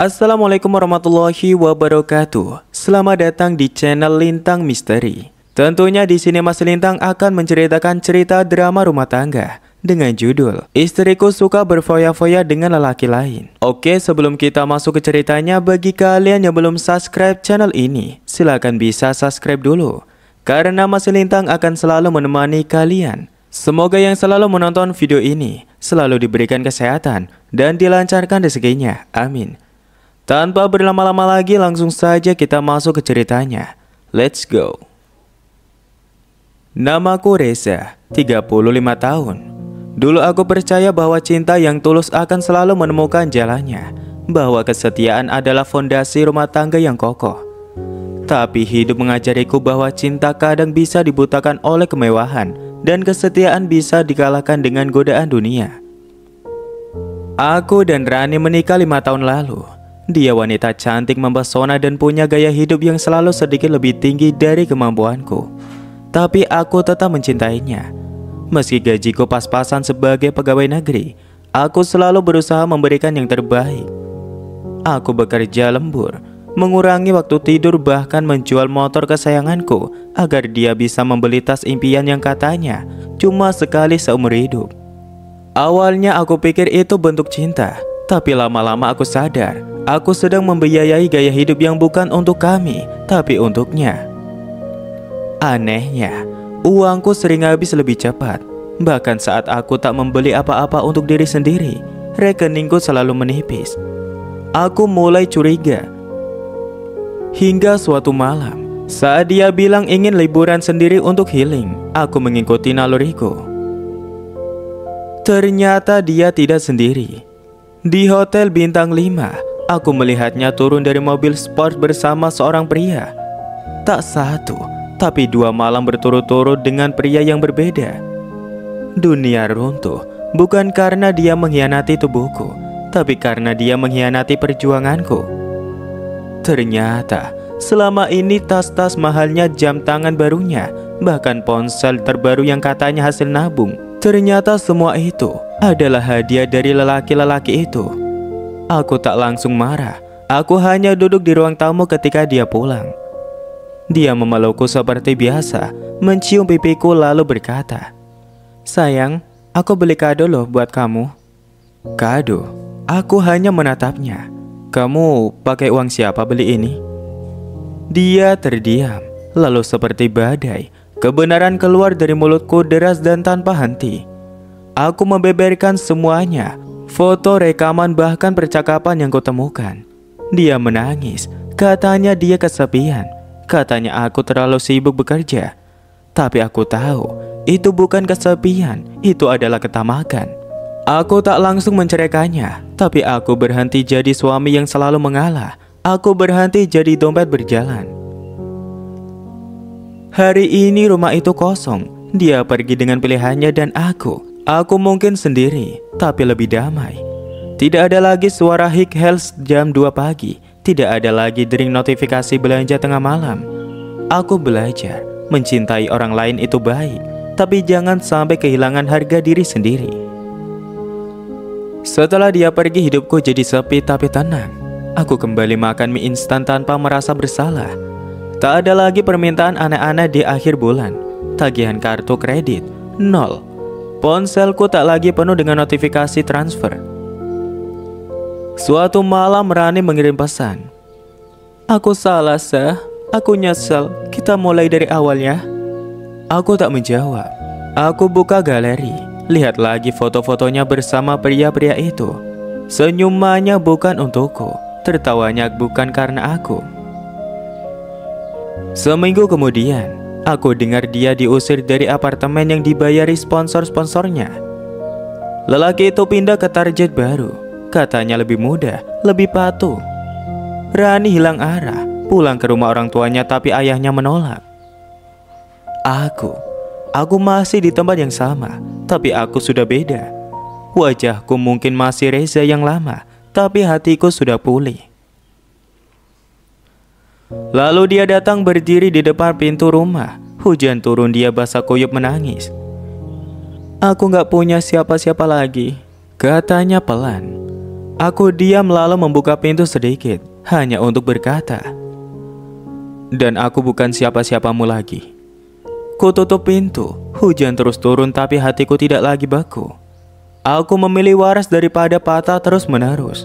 Assalamualaikum warahmatullahi wabarakatuh. Selamat datang di channel Lintang Misteri. Tentunya di sini Mas Lintang akan menceritakan cerita drama rumah tangga dengan judul Istriku Suka Berfoya-foya dengan Lelaki Lain. Oke, sebelum kita masuk ke ceritanya, bagi kalian yang belum subscribe channel ini, silahkan bisa subscribe dulu, karena Mas Lintang akan selalu menemani kalian. Semoga yang selalu menonton video ini selalu diberikan kesehatan dan dilancarkan rezekinya. Amin. Tanpa berlama-lama lagi, langsung saja kita masuk ke ceritanya. Let's go. Namaku Reza, 35 tahun. Dulu aku percaya bahwa cinta yang tulus akan selalu menemukan jalannya, bahwa kesetiaan adalah fondasi rumah tangga yang kokoh. Tapi hidup mengajariku bahwa cinta kadang bisa dibutakan oleh kemewahan, dan kesetiaan bisa dikalahkan dengan godaan dunia. Aku dan Rani menikah 5 tahun lalu. Dia wanita cantik, mempesona, dan punya gaya hidup yang selalu sedikit lebih tinggi dari kemampuanku. Tapi aku tetap mencintainya. Meski gajiku pas-pasan sebagai pegawai negeri, aku selalu berusaha memberikan yang terbaik. Aku bekerja lembur, mengurangi waktu tidur, bahkan menjual motor kesayanganku agar dia bisa membeli tas impian yang katanya cuma sekali seumur hidup. Awalnya aku pikir itu bentuk cinta, tapi lama-lama aku sadar aku sedang membiayai gaya hidup yang bukan untuk kami, tapi untuknya. Anehnya, uangku sering habis lebih cepat. Bahkan saat aku tak membeli apa-apa untuk diri sendiri, rekeningku selalu menipis. Aku mulai curiga. Hingga suatu malam, saat dia bilang ingin liburan sendiri untuk healing, aku mengikuti naluriku. Ternyata dia tidak sendiri. Di hotel bintang 5, aku melihatnya turun dari mobil sport bersama seorang pria. Tak satu, tapi 2 malam berturut-turut dengan pria yang berbeda. Dunia runtuh, bukan karena dia mengkhianati tubuhku, tapi karena dia mengkhianati perjuanganku. Ternyata selama ini tas-tas mahalnya, jam tangan barunya, bahkan ponsel terbaru yang katanya hasil nabung, ternyata semua itu adalah hadiah dari lelaki-lelaki itu. Aku tak langsung marah. Aku hanya duduk di ruang tamu ketika dia pulang. Dia memelukku seperti biasa, mencium pipiku lalu berkata, "Sayang, aku beli kado loh buat kamu." Kado? Aku hanya menatapnya. "Kamu pakai uang siapa beli ini?" Dia terdiam, lalu seperti badai, kebenaran keluar dari mulutku deras dan tanpa henti. Aku membeberkan semuanya, foto, rekaman, bahkan percakapan yang kutemukan. Dia menangis, katanya dia kesepian, katanya aku terlalu sibuk bekerja. Tapi aku tahu, itu bukan kesepian, itu adalah ketamakan. Aku tak langsung menceraikannya, tapi aku berhenti jadi suami yang selalu mengalah. Aku berhenti jadi dompet berjalan. Hari ini rumah itu kosong. Dia pergi dengan pilihannya dan aku mungkin sendiri, tapi lebih damai. Tidak ada lagi suara hik health jam 2 pagi. Tidak ada lagi dering notifikasi belanja tengah malam. Aku belajar, mencintai orang lain itu baik, tapi jangan sampai kehilangan harga diri sendiri. Setelah dia pergi, hidupku jadi sepi tapi tenang. Aku kembali makan mie instan tanpa merasa bersalah. Tak ada lagi permintaan aneh-aneh di akhir bulan. Tagihan kartu kredit, nol. Ponselku tak lagi penuh dengan notifikasi transfer. Suatu malam Rani mengirim pesan. "Aku salah, Sah. Aku nyesel. Kita mulai dari awal ya." Aku tak menjawab. Aku buka galeri, lihat lagi foto-fotonya bersama pria-pria itu. Senyumannya bukan untukku, tertawanya bukan karena aku. Seminggu kemudian, aku dengar dia diusir dari apartemen yang dibayari sponsor-sponsornya. Lelaki itu pindah ke target baru, katanya lebih muda, lebih patuh. Rani hilang arah, pulang ke rumah orang tuanya, tapi ayahnya menolak. Aku masih di tempat yang sama, tapi aku sudah beda. Wajahku mungkin masih Reza yang lama, tapi hatiku sudah pulih. Lalu dia datang berdiri di depan pintu rumah. Hujan turun, dia basah kuyup menangis. "Aku gak punya siapa-siapa lagi," katanya pelan. Aku diam lalu membuka pintu sedikit, hanya untuk berkata, "Dan aku bukan siapa-siapamu lagi." Ku tutup pintu, hujan terus turun tapi hatiku tidak lagi baku. Aku memilih waras daripada patah terus menerus.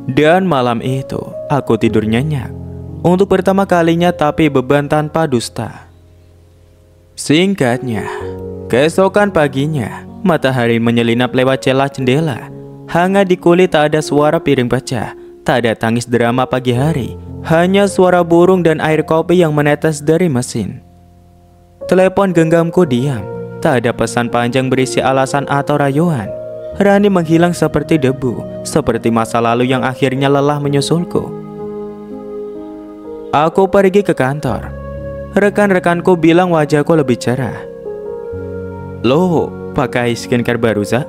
Dan malam itu, aku tidur nyenyak. Untuk pertama kalinya tapi beban tanpa dusta. Singkatnya, keesokan paginya, matahari menyelinap lewat celah jendela. Hangat di kulit, tak ada suara piring pecah, tak ada tangis drama pagi hari. Hanya suara burung dan air kopi yang menetes dari mesin. Telepon genggamku diam, tak ada pesan panjang berisi alasan atau rayuan. Rani menghilang seperti debu, seperti masa lalu yang akhirnya lelah menyusulku. Aku pergi ke kantor. Rekan-rekanku bilang wajahku lebih cerah. "Loh, pakai skincare baru, Za?"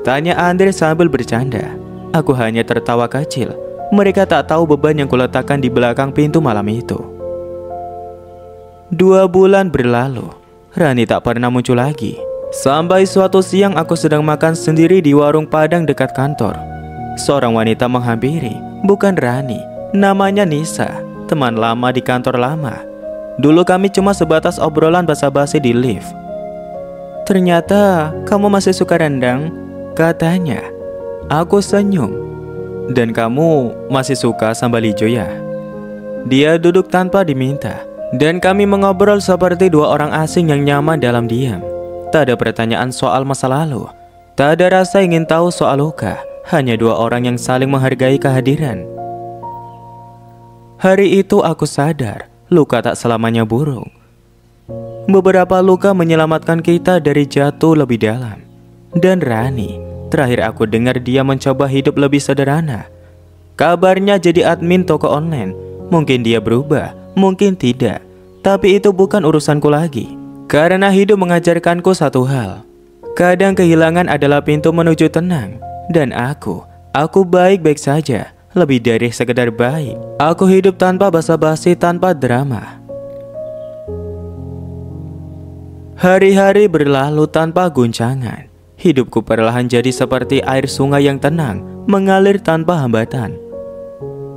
Tanya Andre sambil bercanda. Aku hanya tertawa kecil. Mereka tak tahu beban yang kuletakkan di belakang pintu malam itu. 2 bulan berlalu, Rani tak pernah muncul lagi. Sampai suatu siang aku sedang makan sendiri di warung Padang dekat kantor. Seorang wanita menghampiri, bukan Rani, namanya Nisa, teman lama di kantor lama. Dulu kami cuma sebatas obrolan basa-basi di lift. "Ternyata kamu masih suka rendang," katanya. Aku senyum. "Dan kamu masih suka sambal hijau ya?" Dia duduk tanpa diminta, dan kami mengobrol seperti 2 orang asing yang nyaman dalam diam. Tak ada pertanyaan soal masa lalu, tak ada rasa ingin tahu soal luka. Hanya 2 orang yang saling menghargai kehadiran. Hari itu aku sadar, luka tak selamanya buruk. Beberapa luka menyelamatkan kita dari jatuh lebih dalam. Dan Rani, terakhir aku dengar dia mencoba hidup lebih sederhana. Kabarnya jadi admin toko online. Mungkin dia berubah, mungkin tidak. Tapi itu bukan urusanku lagi. Karena hidup mengajarkanku satu hal. Kadang kehilangan adalah pintu menuju tenang. Dan aku baik-baik saja. Lebih dari sekedar baik. Aku hidup tanpa basa-basi, tanpa drama. Hari-hari berlalu tanpa guncangan. Hidupku perlahan jadi seperti air sungai yang tenang, mengalir tanpa hambatan.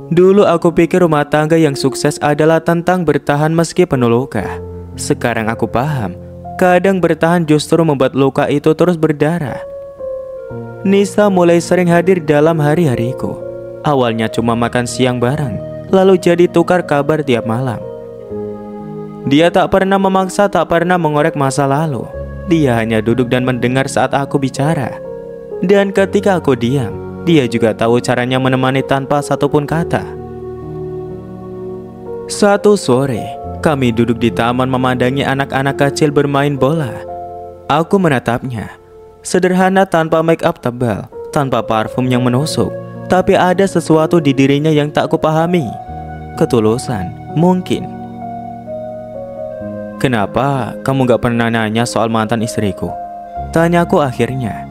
Dulu aku pikir rumah tangga yang sukses adalah tentang bertahan meski penuh luka. Sekarang aku paham, kadang bertahan justru membuat luka itu terus berdarah. Nisa mulai sering hadir dalam hari-hariku. Awalnya cuma makan siang bareng, lalu jadi tukar kabar tiap malam. Dia tak pernah memaksa, tak pernah mengorek masa lalu. Dia hanya duduk dan mendengar saat aku bicara. Dan ketika aku diam, dia juga tahu caranya menemani tanpa satupun kata. Satu sore, kami duduk di taman memandangi anak-anak kecil bermain bola. Aku menatapnya. Sederhana, tanpa make up tebal, tanpa parfum yang menusuk. Tapi ada sesuatu di dirinya yang tak kupahami. Ketulusan, mungkin. "Kenapa kamu gak pernah nanya soal mantan istriku?" tanyaku akhirnya.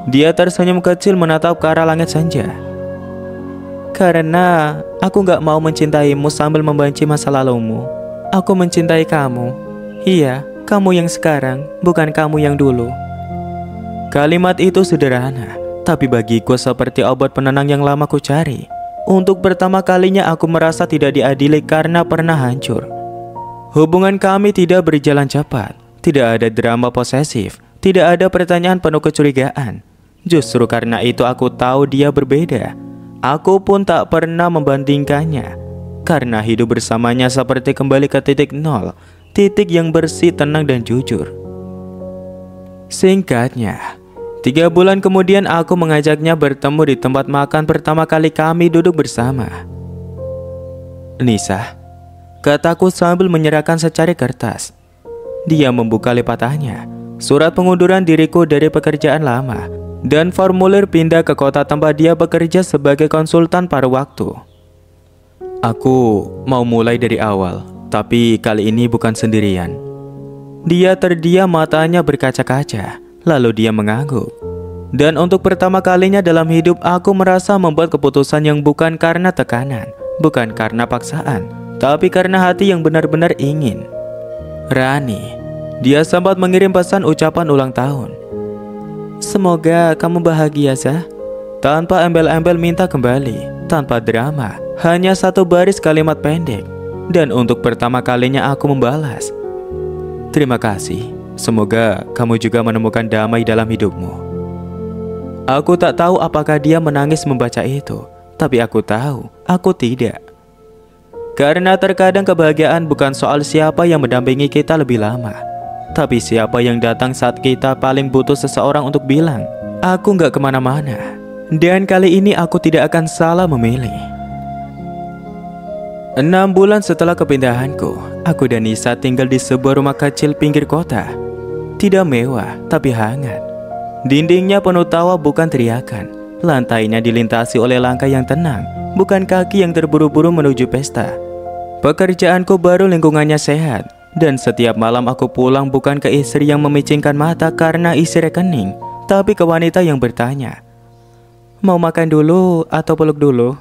Dia tersenyum kecil menatap ke arah langit senja. "Karena aku gak mau mencintaimu sambil membenci masa lalumu. Aku mencintai kamu. Iya, kamu yang sekarang, bukan kamu yang dulu." Kalimat itu sederhana, tapi bagiku seperti obat penenang yang lama ku cari. Untuk pertama kalinya aku merasa tidak diadili karena pernah hancur. Hubungan kami tidak berjalan cepat. Tidak ada drama posesif. Tidak ada pertanyaan penuh kecurigaan. Justru karena itu aku tahu dia berbeda. Aku pun tak pernah membandingkannya. Karena hidup bersamanya seperti kembali ke titik nol. Titik yang bersih, tenang dan jujur. Singkatnya, 3 bulan kemudian aku mengajaknya bertemu di tempat makan pertama kali kami duduk bersama. "Nisa," kataku sambil menyerahkan secari kertas. Dia membuka lipatannya, surat pengunduran diriku dari pekerjaan lama, dan formulir pindah ke kota tempat dia bekerja sebagai konsultan paruh waktu. "Aku mau mulai dari awal, tapi kali ini bukan sendirian." Dia terdiam, matanya berkaca-kaca, lalu dia mengangguk. Dan untuk pertama kalinya dalam hidup aku merasa membuat keputusan yang bukan karena tekanan, bukan karena paksaan, tapi karena hati yang benar-benar ingin. "Rani," dia sempat mengirim pesan ucapan ulang tahun. "Semoga kamu bahagia, Zah." Tanpa embel-embel minta kembali, tanpa drama, hanya satu baris kalimat pendek. Dan untuk pertama kalinya aku membalas, "Terima kasih, semoga kamu juga menemukan damai dalam hidupmu." Aku tak tahu apakah dia menangis membaca itu, tapi aku tahu, aku tidak. Karena terkadang kebahagiaan bukan soal siapa yang mendampingi kita lebih lama, tapi siapa yang datang saat kita paling butuh seseorang untuk bilang, "Aku gak kemana-mana." Dan kali ini aku tidak akan salah memilih. 6 bulan setelah kepindahanku, aku dan Nisa tinggal di sebuah rumah kecil pinggir kota. Tidak mewah, tapi hangat. Dindingnya penuh tawa bukan teriakan. Lantainya dilintasi oleh langkah yang tenang, bukan kaki yang terburu-buru menuju pesta. Pekerjaanku baru, lingkungannya sehat. Dan setiap malam aku pulang bukan ke istri yang memicingkan mata karena isi rekening, tapi ke wanita yang bertanya, "Mau makan dulu atau peluk dulu?"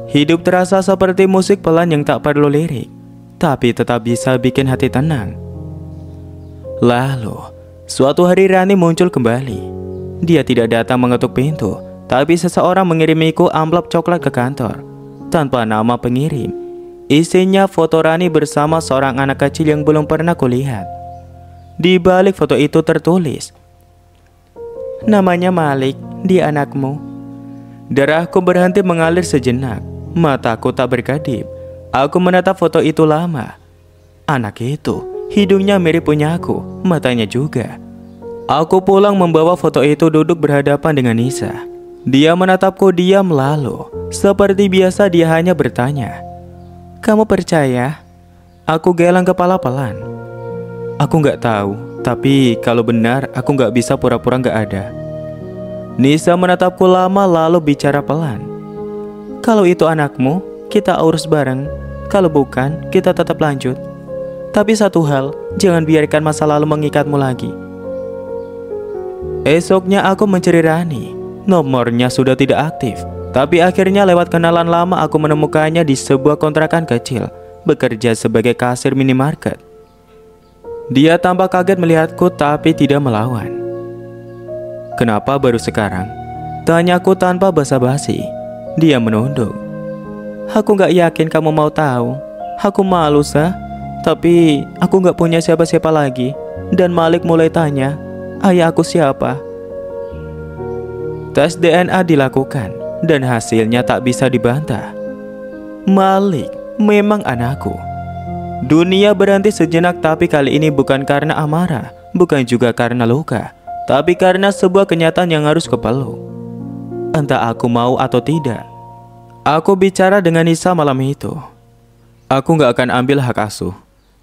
Hidup terasa seperti musik pelan yang tak perlu lirik, tapi tetap bisa bikin hati tenang. Lalu, suatu hari Rani muncul kembali. Dia tidak datang mengetuk pintu, tapi seseorang mengirimiku amplop coklat ke kantor. Tanpa nama pengirim, isinya foto Rani bersama seorang anak kecil yang belum pernah kulihat. Di balik foto itu tertulis, "Namanya Malik, dia anakmu." Darahku berhenti mengalir sejenak. Mataku tak berkedip. Aku menatap foto itu lama. Anak itu, hidungnya mirip punya aku, matanya juga. Aku pulang membawa foto itu, duduk berhadapan dengan Nisa. Dia menatapku diam, lalu seperti biasa dia hanya bertanya, "Kamu percaya?" Aku geleng kepala pelan. Aku gak tahu, tapi kalau benar aku gak bisa pura-pura gak ada. Nisa menatapku lama lalu bicara pelan, "Kalau itu anakmu, kita urus bareng. Kalau bukan, kita tetap lanjut. Tapi satu hal, jangan biarkan masa lalu mengikatmu lagi." Esoknya aku mencari Rani. Nomornya sudah tidak aktif, tapi akhirnya lewat kenalan lama aku menemukannya di sebuah kontrakan kecil, bekerja sebagai kasir minimarket. Dia tampak kaget melihatku tapi tidak melawan. "Kenapa baru sekarang?" tanyaku tanpa basa-basi. Dia menunduk. "Aku gak yakin kamu mau tahu. Aku malu, Sah. Tapi aku gak punya siapa-siapa lagi." Dan Malik mulai tanya, "Ayah aku siapa?" Tes DNA dilakukan, dan hasilnya tak bisa dibantah. Malik memang anakku. Dunia berhenti sejenak, tapi kali ini bukan karena amarah, bukan juga karena luka, tapi karena sebuah kenyataan yang harus kupeluk. Entah aku mau atau tidak. Aku bicara dengan Nisa malam itu. Aku gak akan ambil hak asuh.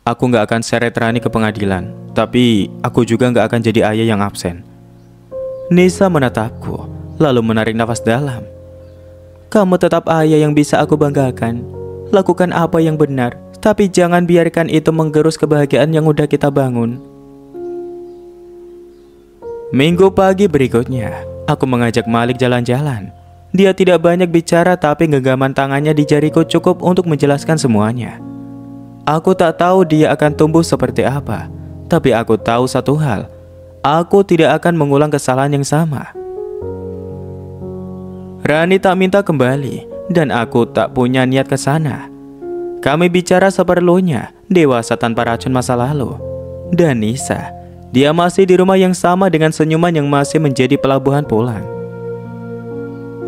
Aku gak akan seret Rani ke pengadilan. Tapi aku juga gak akan jadi ayah yang absen. Nisa menatapku, lalu menarik nafas dalam. "Kamu tetap ayah yang bisa aku banggakan. Lakukan apa yang benar, tapi jangan biarkan itu menggerus kebahagiaan yang udah kita bangun." Minggu pagi berikutnya, aku mengajak Malik jalan-jalan. Dia tidak banyak bicara, tapi genggaman tangannya di jariku cukup untuk menjelaskan semuanya. Aku tak tahu dia akan tumbuh seperti apa, tapi aku tahu satu hal, aku tidak akan mengulang kesalahan yang sama. Rani tak minta kembali, dan aku tak punya niat ke sana. Kami bicara seperlunya, dewasa tanpa racun masa lalu. Dan Nisa, dia masih di rumah yang sama dengan senyuman yang masih menjadi pelabuhan pulang.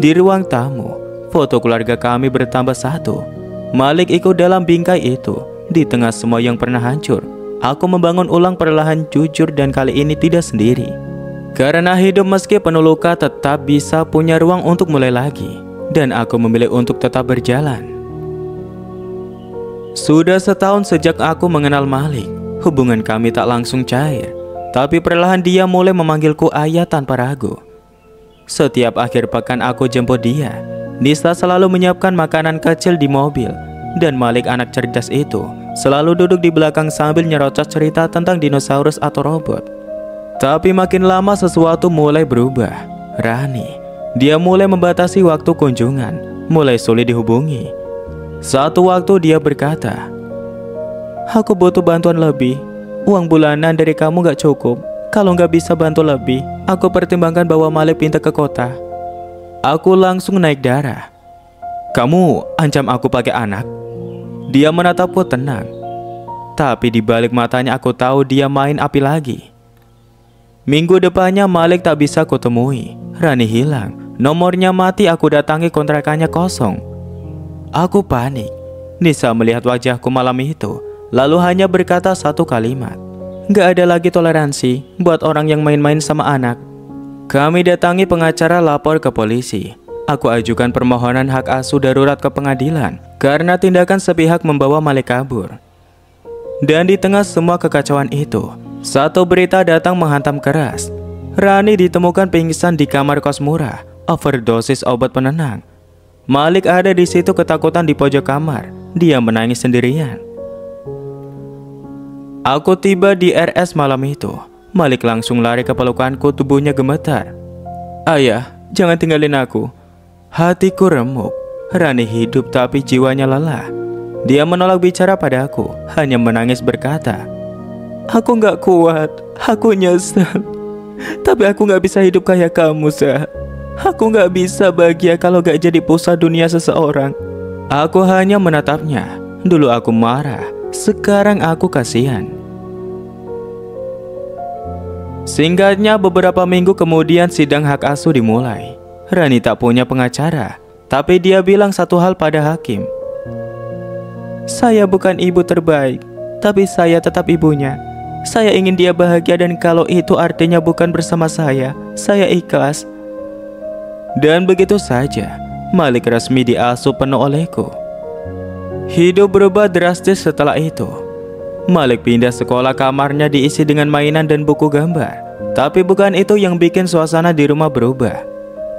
Di ruang tamu, foto keluarga kami bertambah satu. Malik ikut dalam bingkai itu. Di tengah semua yang pernah hancur, aku membangun ulang perlahan, jujur, dan kali ini tidak sendiri. Karena hidup meski penuh luka tetap bisa punya ruang untuk mulai lagi. Dan aku memilih untuk tetap berjalan. Sudah setahun sejak aku mengenal Malik. Hubungan kami tak langsung cair, tapi perlahan dia mulai memanggilku ayah tanpa ragu. Setiap akhir pekan aku jemput dia. Nisa selalu menyiapkan makanan kecil di mobil. Dan Malik, anak cerdas itu, selalu duduk di belakang sambil nyerocos cerita tentang dinosaurus atau robot. Tapi makin lama sesuatu mulai berubah. Rani, dia mulai membatasi waktu kunjungan, mulai sulit dihubungi. Satu waktu dia berkata, "Aku butuh bantuan lebih. Uang bulanan dari kamu gak cukup. Kalau gak bisa bantu lebih, aku pertimbangkan bawa Malik pindah ke kota." Aku langsung naik darah. "Kamu ancam aku pakai anak?" Dia menatapku tenang. Tapi di balik matanya aku tahu dia main api lagi. Minggu depannya Malik tak bisa kutemui. Rani hilang. Nomornya mati, aku datangi kontrakannya kosong. Aku panik. Nisa melihat wajahku malam itu, lalu hanya berkata satu kalimat. "Gak ada lagi toleransi buat orang yang main-main sama anak." Kami datangi pengacara, lapor ke polisi. Aku ajukan permohonan hak asuh darurat ke pengadilan karena tindakan sepihak membawa Malik kabur. Dan di tengah semua kekacauan itu, satu berita datang menghantam keras. Rani ditemukan pingsan di kamar kos murah, overdosis obat penenang. Malik ada di situ ketakutan di pojok kamar. Dia menangis sendirian. Aku tiba di RS malam itu. Malik langsung lari ke pelukanku, tubuhnya gemetar. "Ayah, jangan tinggalin aku." Hatiku remuk. Rani hidup tapi jiwanya lelah. Dia menolak bicara padaku, hanya menangis berkata, "Aku gak kuat, aku nyesel. Tapi aku gak bisa hidup kayak kamu, Sah. Aku gak bisa bahagia kalau gak jadi pusat dunia seseorang." Aku hanya menatapnya. Dulu aku marah, sekarang aku kasihan. Singkatnya, beberapa minggu kemudian sidang hak asuh dimulai. Rani tak punya pengacara, tapi dia bilang satu hal pada hakim. "Saya bukan ibu terbaik, tapi saya tetap ibunya. Saya ingin dia bahagia dan kalau itu artinya bukan bersama saya ikhlas." Dan begitu saja, Malik resmi diasuh penuh olehku. Hidup berubah drastis setelah itu. Malik pindah sekolah, kamarnya diisi dengan mainan dan buku gambar. Tapi bukan itu yang bikin suasana di rumah berubah.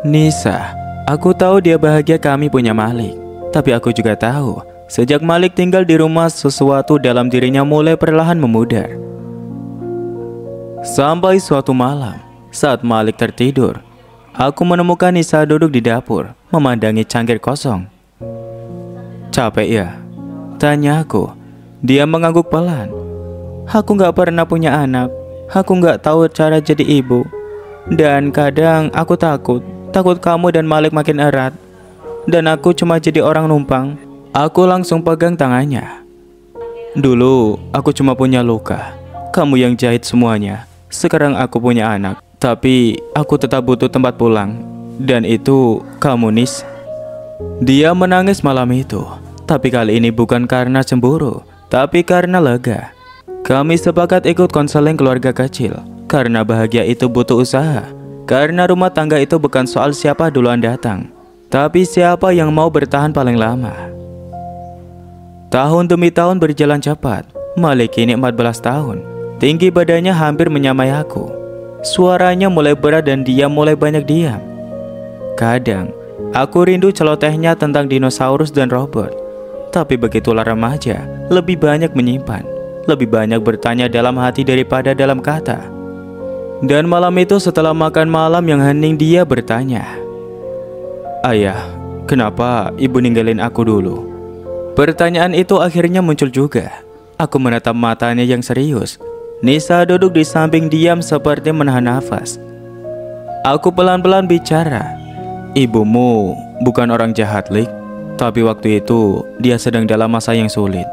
"Nisa, aku tahu dia bahagia kami punya Malik. Tapi aku juga tahu, sejak Malik tinggal di rumah, sesuatu dalam dirinya mulai perlahan memudar." Sampai suatu malam, saat Malik tertidur, aku menemukan Nisa duduk di dapur, memandangi cangkir kosong. "Capek ya?" tanya aku. Dia mengangguk pelan. "Aku gak pernah punya anak. Aku gak tahu cara jadi ibu. Dan kadang aku takut kamu dan Malik makin erat. Dan aku cuma jadi orang numpang." Aku langsung pegang tangannya. "Dulu aku cuma punya luka. Kamu yang jahit semuanya. Sekarang aku punya anak. Tapi aku tetap butuh tempat pulang. Dan itu kamu, Nis." Dia menangis malam itu. Tapi kali ini bukan karena cemburu, tapi karena lega. Kami sepakat ikut konseling keluarga kecil. Karena bahagia itu butuh usaha. Karena rumah tangga itu bukan soal siapa duluan datang, tapi siapa yang mau bertahan paling lama. Tahun demi tahun berjalan cepat. Malik kini 14 tahun. Tinggi badannya hampir menyamai aku. Suaranya mulai berat dan dia mulai banyak diam. Kadang aku rindu celotehnya tentang dinosaurus dan robot. Tapi begitulah remaja, lebih banyak menyimpan, lebih banyak bertanya dalam hati daripada dalam kata. Dan malam itu setelah makan malam yang hening, dia bertanya, "Ayah, kenapa ibu ninggalin aku dulu?" Pertanyaan itu akhirnya muncul juga. Aku menatap matanya yang serius. Nisa duduk di samping diam seperti menahan nafas. Aku pelan-pelan bicara, "Ibumu bukan orang jahat, Lik. Tapi waktu itu dia sedang dalam masa yang sulit.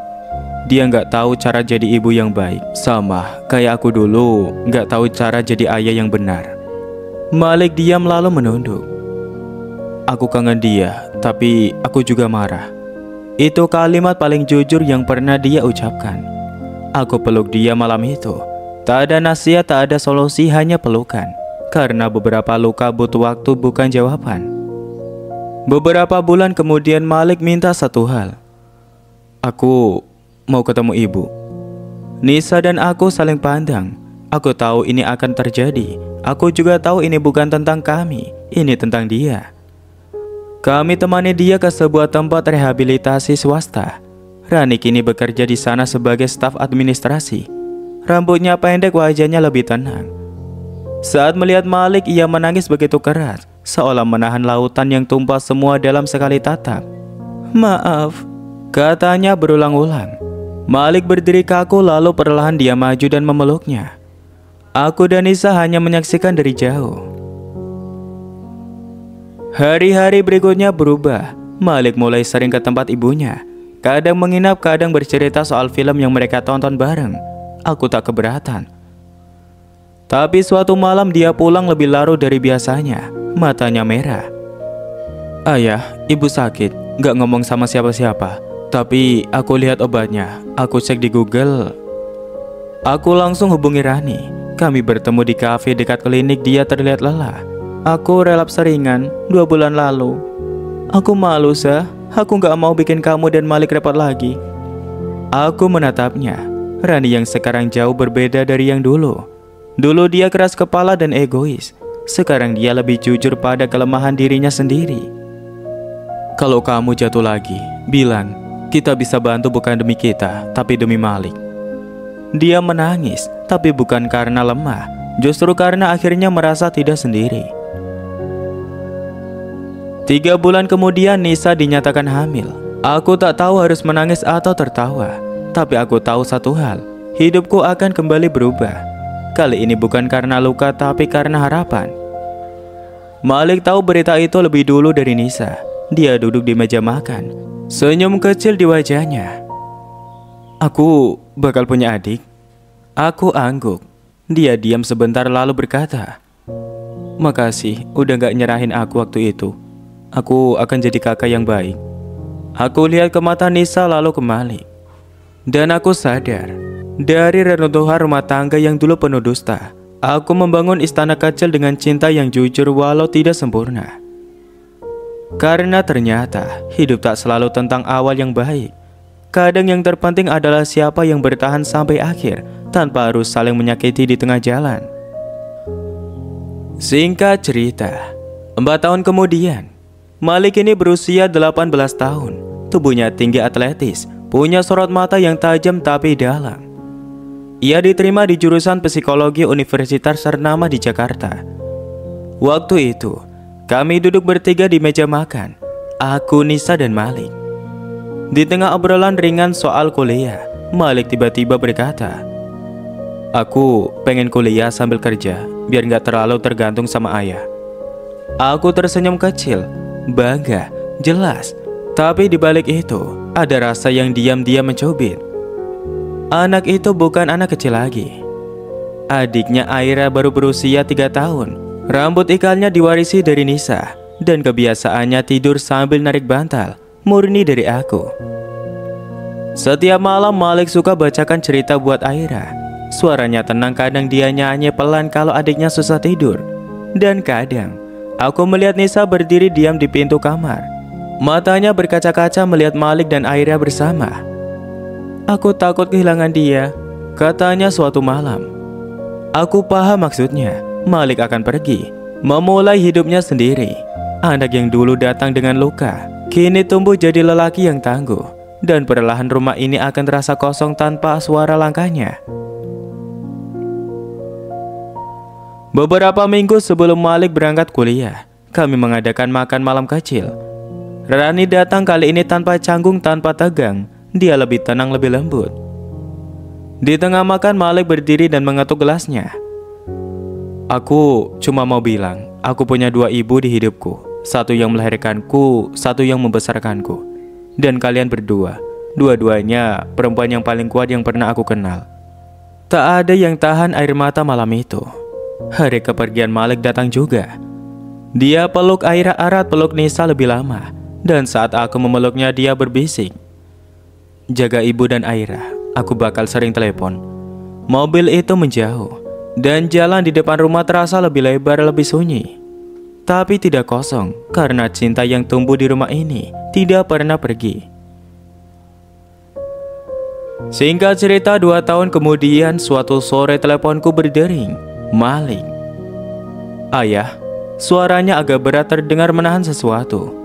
Dia nggak tahu cara jadi ibu yang baik. Sama kayak aku dulu nggak tahu cara jadi ayah yang benar." Malik diam lalu menunduk. "Aku kangen dia, tapi aku juga marah." Itu kalimat paling jujur yang pernah dia ucapkan. Aku peluk dia malam itu. Tak ada nasihat, tak ada solusi, hanya pelukan. Karena beberapa luka butuh waktu, bukan jawaban. Beberapa bulan kemudian Malik minta satu hal. "Aku mau ketemu ibu." Nisa dan aku saling pandang. Aku tahu ini akan terjadi. Aku juga tahu ini bukan tentang kami, ini tentang dia. Kami temani dia ke sebuah tempat rehabilitasi swasta. Rani kini bekerja di sana sebagai staf administrasi. Rambutnya pendek, wajahnya lebih tenang. Saat melihat Malik, ia menangis begitu keras, seolah menahan lautan yang tumpah semua dalam sekali tatap. "Maaf," katanya berulang-ulang. Malik berdiri kaku, lalu perlahan dia maju dan memeluknya. Aku dan Nisa hanya menyaksikan dari jauh. Hari-hari berikutnya berubah. Malik mulai sering ke tempat ibunya. Kadang menginap, kadang bercerita soal film yang mereka tonton bareng. Aku tak keberatan. Tapi suatu malam dia pulang lebih larut dari biasanya. Matanya merah. Ayah, ibu sakit. Gak ngomong sama siapa-siapa. Tapi aku lihat obatnya. Aku cek di Google. Aku langsung hubungi Rani. Kami bertemu di kafe dekat klinik. Dia terlihat lelah. Aku relapse ringan 2 bulan lalu. Aku malu, Sah. Aku gak mau bikin kamu dan Malik repot lagi. Aku menatapnya. Rani yang sekarang jauh berbeda dari yang dulu. Dulu dia keras kepala dan egois. Sekarang dia lebih jujur pada kelemahan dirinya sendiri. Kalau kamu jatuh lagi, bilang, kita bisa bantu bukan demi kita, tapi demi Malik. Dia menangis, tapi bukan karena lemah, justru karena akhirnya merasa tidak sendiri. 3 bulan kemudian Nisa dinyatakan hamil. Aku tak tahu harus menangis atau tertawa. Tapi aku tahu satu hal, hidupku akan kembali berubah. Kali ini bukan karena luka, tapi karena harapan. Malik tahu berita itu lebih dulu dari Nisa. Dia duduk di meja makan, senyum kecil di wajahnya. Aku bakal punya adik. Aku angguk. Dia diam sebentar lalu berkata, makasih udah gak nyerahin aku waktu itu. Aku akan jadi kakak yang baik. Aku lihat ke mata Nisa lalu ke Malik. Dan aku sadar, dari reruntuhan rumah tangga yang dulu penuh dusta, aku membangun istana kecil dengan cinta yang jujur walau tidak sempurna. Karena ternyata hidup tak selalu tentang awal yang baik. Kadang yang terpenting adalah siapa yang bertahan sampai akhir, tanpa harus saling menyakiti di tengah jalan. Singkat cerita, 4 tahun kemudian, Malik ini berusia 18 tahun. Tubuhnya tinggi atletis, punya sorot mata yang tajam tapi dalam. Ia diterima di jurusan psikologi Universitas ternama di Jakarta. Waktu itu, kami duduk bertiga di meja makan. Aku, Nisa, dan Malik. Di tengah obrolan ringan soal kuliah, Malik tiba-tiba berkata, aku pengen kuliah sambil kerja, biar gak terlalu tergantung sama ayah. Aku tersenyum kecil. Bangga, jelas. Tapi di balik itu, ada rasa yang diam-diam mencubit. Anak itu bukan anak kecil lagi. Adiknya Aira baru berusia 3 tahun. Rambut ikalnya diwarisi dari Nisa. Dan kebiasaannya tidur sambil narik bantal, murni dari aku. Setiap malam Malik suka bacakan cerita buat Aira. Suaranya tenang, kadang dia nyanyi pelan kalau adiknya susah tidur. Dan kadang aku melihat Nisa berdiri diam di pintu kamar. Matanya berkaca-kaca melihat Malik dan Aira bersama. Aku takut kehilangan dia, katanya suatu malam. Aku paham maksudnya. Malik akan pergi, memulai hidupnya sendiri. Anak yang dulu datang dengan luka, kini tumbuh jadi lelaki yang tangguh. Dan perlahan rumah ini akan terasa kosong tanpa suara langkahnya. Beberapa minggu sebelum Malik berangkat kuliah, kami mengadakan makan malam kecil. Rani datang kali ini tanpa canggung, tanpa tegang. Dia lebih tenang, lebih lembut. Di tengah makan, Malik berdiri dan mengetuk gelasnya. Aku cuma mau bilang, aku punya 2 ibu di hidupku. Satu yang melahirkanku, satu yang membesarkanku. Dan kalian berdua, dua-duanya perempuan yang paling kuat yang pernah aku kenal. Tak ada yang tahan air mata malam itu. Hari kepergian Malik datang juga. Dia peluk Aira erat, peluk Nisa lebih lama. Dan saat aku memeluknya, dia berbisik, jaga ibu dan Aira, aku bakal sering telepon. Mobil itu menjauh, dan jalan di depan rumah terasa lebih lebar, lebih sunyi. Tapi tidak kosong, karena cinta yang tumbuh di rumah ini tidak pernah pergi. Singkat cerita, 2 tahun kemudian, suatu sore teleponku berdering. Malik. Ayah, suaranya agak berat, terdengar menahan sesuatu.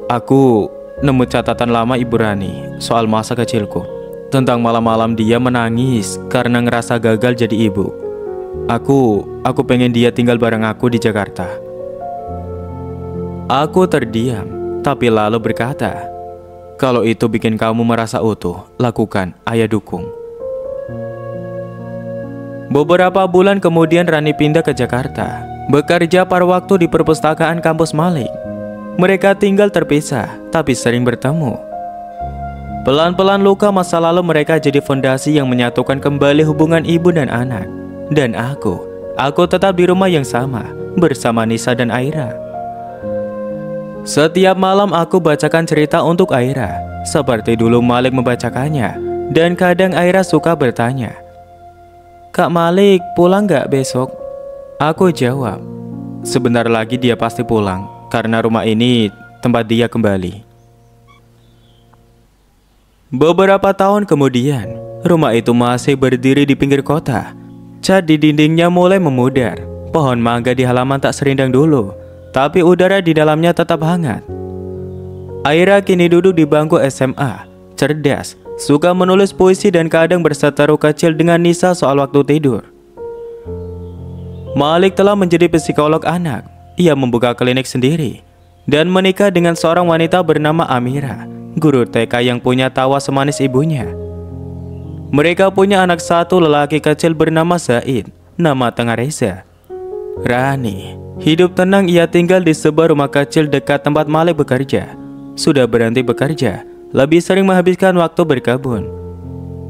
Aku nemu catatan lama Ibu Rani soal masa kecilku. Tentang malam-malam dia menangis karena ngerasa gagal jadi ibu. Aku pengen dia tinggal bareng aku di Jakarta. Aku terdiam, tapi lalu berkata, kalau itu bikin kamu merasa utuh, lakukan, ayah dukung. Beberapa bulan kemudian Rani pindah ke Jakarta. bekerja pada waktu di perpustakaan kampus Malik. Mereka tinggal terpisah, tapi sering bertemu. Pelan-pelan luka masa lalu mereka jadi fondasi yang menyatukan kembali hubungan ibu dan anak. Dan aku tetap di rumah yang sama, bersama Nisa dan Aira. Setiap malam aku bacakan cerita untuk Aira, seperti dulu Malik membacakannya. Dan kadang Aira suka bertanya, "Kak Malik pulang gak besok?" Aku jawab, "Sebentar lagi dia pasti pulang, karena rumah ini tempat dia kembali." Beberapa tahun kemudian, rumah itu masih berdiri di pinggir kota. Cat di dindingnya mulai memudar. Pohon mangga di halaman tak serindang dulu, tapi udara di dalamnya tetap hangat. Aira kini duduk di bangku SMA, cerdas, suka menulis puisi dan kadang berseteru kecil dengan Nisa soal waktu tidur. Malik telah menjadi psikolog anak. Ia membuka klinik sendiri dan menikah dengan seorang wanita bernama Amira, guru TK yang punya tawa semanis ibunya. Mereka punya anak satu lelaki kecil bernama Zaid, nama tengah Reza. Rani, hidup tenang ia tinggal di sebuah rumah kecil dekat tempat Malik bekerja. Sudah berhenti bekerja, lebih sering menghabiskan waktu berkebun.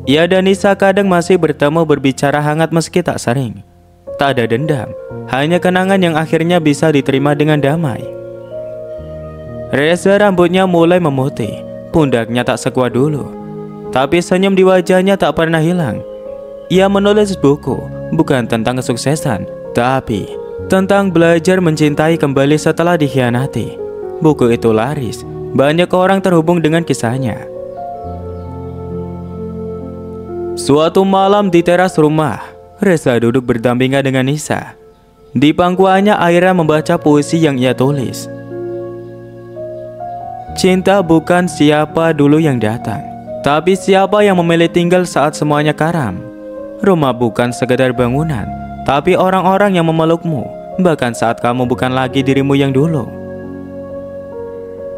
Ia dan Nisa kadang masih bertemu berbicara hangat meski tak sering. Tak ada dendam, hanya kenangan yang akhirnya bisa diterima dengan damai. Reza rambutnya mulai memutih, pundaknya tak sekuat dulu, tapi senyum di wajahnya tak pernah hilang. Ia menulis buku, bukan tentang kesuksesan, tapi tentang belajar mencintai kembali setelah dikhianati. Buku itu laris, banyak orang terhubung dengan kisahnya. Suatu malam di teras rumah, Reza duduk berdampingan dengan Nisa. Di pangkuannya Aira membaca puisi yang ia tulis. Cinta bukan siapa dulu yang datang, tapi siapa yang memilih tinggal saat semuanya karam. Rumah bukan sekedar bangunan, tapi orang-orang yang memelukmu, bahkan saat kamu bukan lagi dirimu yang dulu.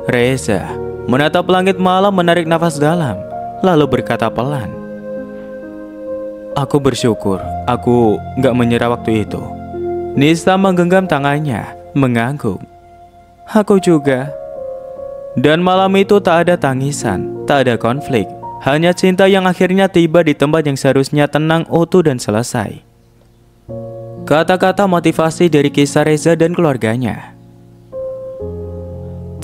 Reza menatap langit malam, menarik nafas dalam, lalu berkata pelan, "Aku bersyukur aku gak menyerah waktu itu." Nisa menggenggam tangannya, mengangguk. "Aku juga." Dan malam itu tak ada tangisan, tak ada konflik, hanya cinta yang akhirnya tiba di tempat yang seharusnya tenang, utuh, dan selesai. Kata-kata motivasi dari kisah Reza dan keluarganya.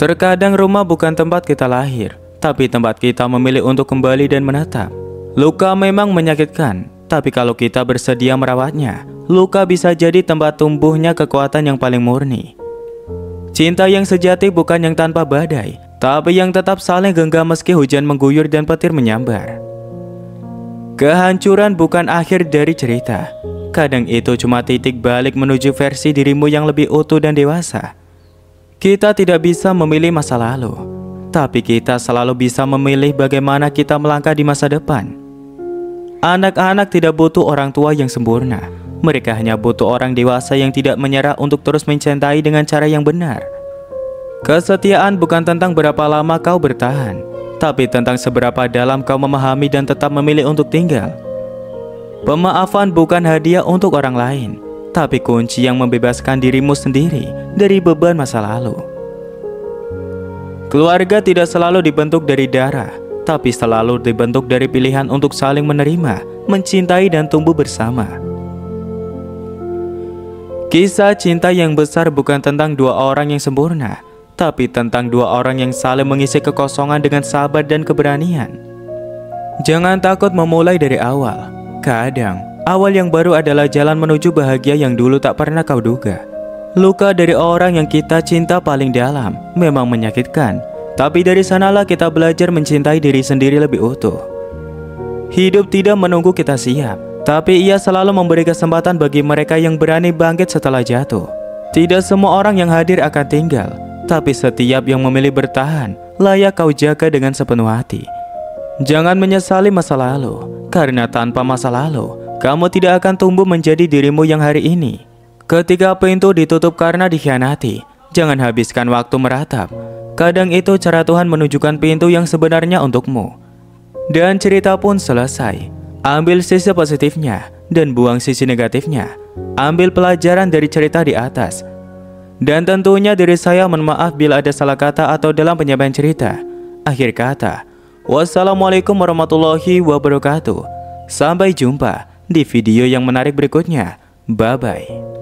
Terkadang rumah bukan tempat kita lahir, tapi tempat kita memilih untuk kembali dan menetap. Luka memang menyakitkan, tapi kalau kita bersedia merawatnya, luka bisa jadi tempat tumbuhnya kekuatan yang paling murni. Cinta yang sejati bukan yang tanpa badai, tapi yang tetap saling genggam meski hujan mengguyur dan petir menyambar. Kehancuran bukan akhir dari cerita. Kadang itu cuma titik balik menuju versi dirimu yang lebih utuh dan dewasa. Kita tidak bisa memilih masa lalu, tapi kita selalu bisa memilih bagaimana kita melangkah di masa depan. Anak-anak tidak butuh orang tua yang sempurna. Mereka hanya butuh orang dewasa yang tidak menyerah untuk terus mencintai dengan cara yang benar. Kesetiaan bukan tentang berapa lama kau bertahan, tapi tentang seberapa dalam kau memahami dan tetap memilih untuk tinggal. Pemaafan bukan hadiah untuk orang lain, tapi kunci yang membebaskan dirimu sendiri dari beban masa lalu. Keluarga tidak selalu dibentuk dari darah, tapi selalu dibentuk dari pilihan untuk saling menerima, mencintai, dan tumbuh bersama. Kisah cinta yang besar bukan tentang dua orang yang sempurna, tapi tentang dua orang yang saling mengisi kekosongan dengan sabar dan keberanian. Jangan takut memulai dari awal. Kadang, awal yang baru adalah jalan menuju bahagia yang dulu tak pernah kau duga. Luka dari orang yang kita cinta paling dalam memang menyakitkan, tapi dari sanalah kita belajar mencintai diri sendiri lebih utuh. Hidup tidak menunggu kita siap, tapi ia selalu memberi kesempatan bagi mereka yang berani bangkit setelah jatuh. Tidak semua orang yang hadir akan tinggal, tapi setiap yang memilih bertahan layak kau jaga dengan sepenuh hati. Jangan menyesali masa lalu, karena tanpa masa lalu, kamu tidak akan tumbuh menjadi dirimu yang hari ini. Ketika pintu ditutup karena dikhianati, jangan habiskan waktu meratap. Kadang itu cara Tuhan menunjukkan pintu yang sebenarnya untukmu. Dan cerita pun selesai. Ambil sisi positifnya dan buang sisi negatifnya. ambil pelajaran dari cerita di atas. Dan tentunya dari saya mohon maaf bila ada salah kata atau dalam penyampaian cerita. Akhir kata, wassalamualaikum warahmatullahi wabarakatuh. Sampai jumpa di video yang menarik berikutnya. Bye-bye.